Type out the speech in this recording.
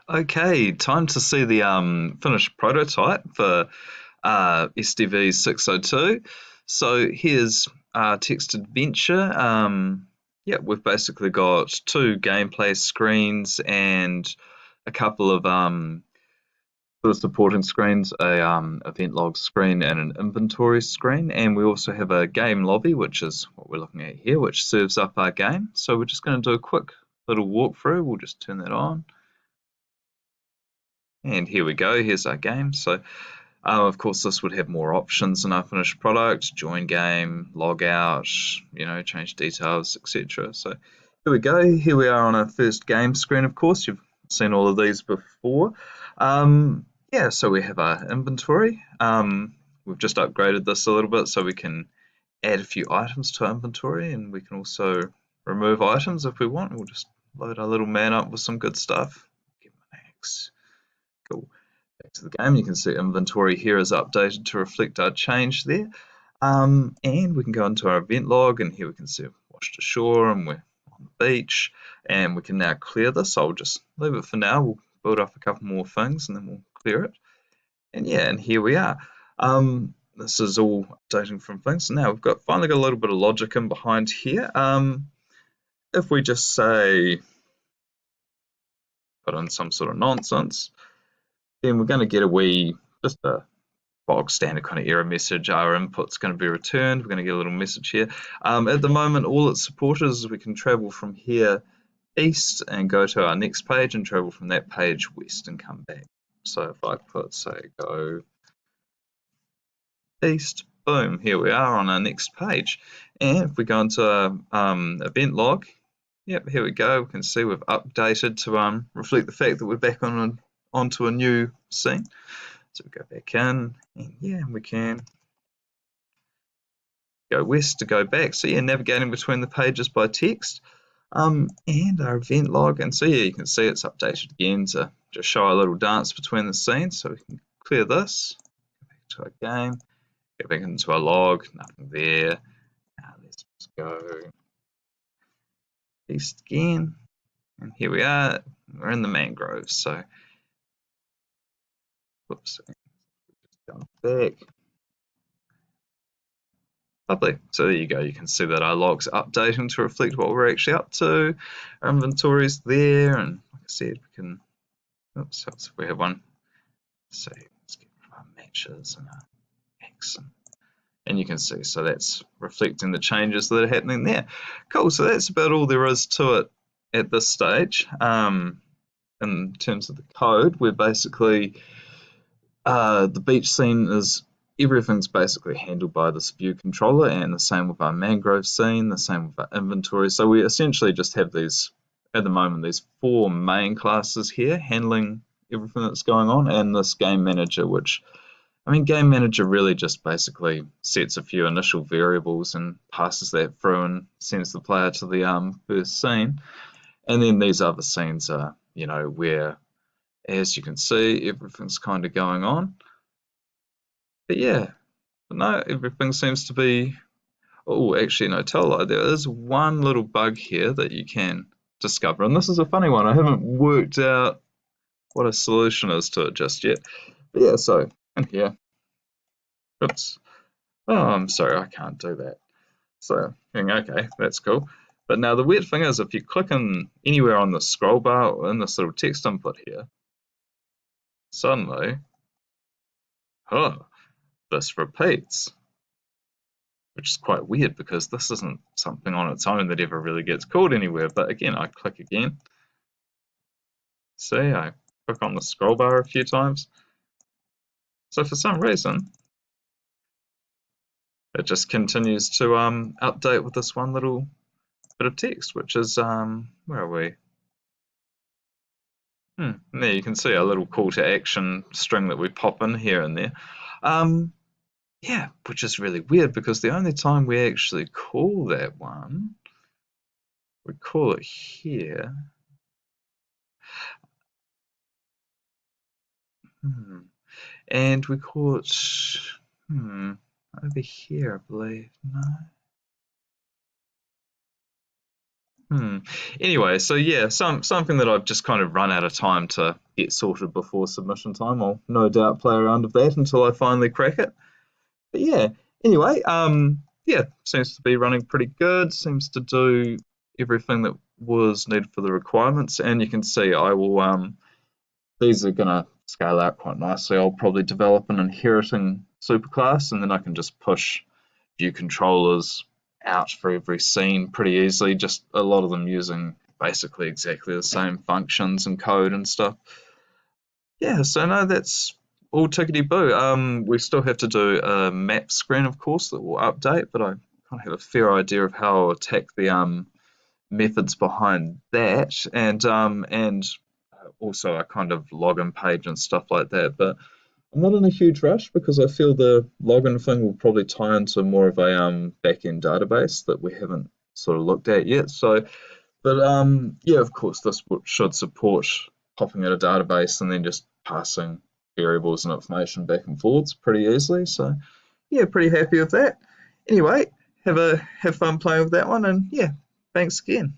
Okay, time to see the finished prototype for SDV602. So here's text adventure. Yeah, we've basically got two gameplay screens and a couple of sort of supporting screens, a event log screen and an inventory screen, and we also have a game lobby, which is what we're looking at here, which serves up our game. So we're just going to do a quick little walkthrough. We'll just turn that on. And here we go, here's our game. So of course this would have more options in our finished product, join game, log out, change details, etc. So here we go, here we are on our first game screen. Of course, you've seen all of these before. Yeah, so we have our inventory. We've just upgraded this a little bit so we can add a few items to our inventory, and we can also remove items if we want. We'll just load our little man up with some good stuff. Give him an axe. Cool. Back to the game, you can see inventory here is updated to reflect our change there. And we can go into our event log, and here we can see we've washed ashore and we're on the beach, and we can now clear this. I'll just leave it for now. We'll build up a couple more things and then we'll clear it. And yeah, and here we are. This is all updating from things. So now we've finally got a little bit of logic in behind here. If we just say put in some sort of nonsense, then we're going to get just a bog standard kind of error message. Our input's going to be returned. We're going to get a little message here. At the moment, all it's supported is we can travel from here east and go to our next page and travel from that page west and come back. So if I put, say, go east, boom, here we are on our next page. And if we go into event log, yep, here we go. We can see we've updated to reflect the fact that we're back onto a new scene. So we go back in, and yeah, we can go west to go back. So yeah, navigating between the pages by text. And our event log, and so yeah, you can see it's updated again to just show a little dance between the scenes. So we can clear this, go back to our game, go back into our log, nothing there. Now let's just go east again, and here we are. We're in the mangroves. So, whoops, just go back. Lovely. So there you go. You can see that our log's updating to reflect what we're actually up to. Our inventory's there, and like I said, we can. Oops, so we have one. So let's get rid of our matches and our X, and you can see. So that's reflecting the changes that are happening there. Cool. So that's about all there is to it at this stage. In terms of the code, we're basically the beach scene is. Everything's basically handled by this view controller, and the same with our mangrove scene, the same with our inventory. So we essentially just have these, at the moment, these four main classes here handling everything that's going on, and this game manager, which, game manager really just basically sets a few initial variables and passes that through and sends the player to the first scene. And then these other scenes are, where, as you can see, everything's kind of going on. But yeah, no, everything seems to be. Oh, actually, no, tell a lie. There is one little bug here that you can discover, and this is a funny one. I haven't worked out what a solution is to it just yet. But yeah, so in here. Oops. Oh, I'm sorry, I can't do that. So, okay, that's cool. But now the weird thing is, if you click in anywhere on the scroll bar or in this little text input here, suddenly, this repeats, which is quite weird because this isn't something on its own that ever really gets called anywhere. But again, I click again. See, I click on the scroll bar a few times. So for some reason, it just continues to update with this one little bit of text, which is, where are we? There you can see a little call to action string that we pop in here and there. Yeah, which is really weird because the only time we actually call that one, we call it here. And we call it, over here, I believe. No. Anyway, so yeah, something that I've just kind of run out of time to get sorted before submission time. I'll no doubt play around with that until I finally crack it. But yeah, anyway, yeah, seems to be running pretty good. Seems to do everything that was needed for the requirements, and you can see I will these are gonna scale out quite nicely. I'll probably develop an inheriting superclass, and then I can just push view controllers out for every scene pretty easily. Just a lot of them using basically exactly the same functions and code and stuff. Yeah, so no, that's all tickety boo. We still have to do a map screen, of course, that will update, but I kind of have a fair idea of how I'll attack the methods behind that, and also a kind of login page and stuff like that. But I'm not in a huge rush because I feel the login thing will probably tie into more of a back-end database that we haven't sort of looked at yet. So, but yeah, of course, this should support popping in a database and then just passing variables and information back and forwards pretty easily. So, yeah, pretty happy with that. Anyway, have fun playing with that one, and yeah, thanks again.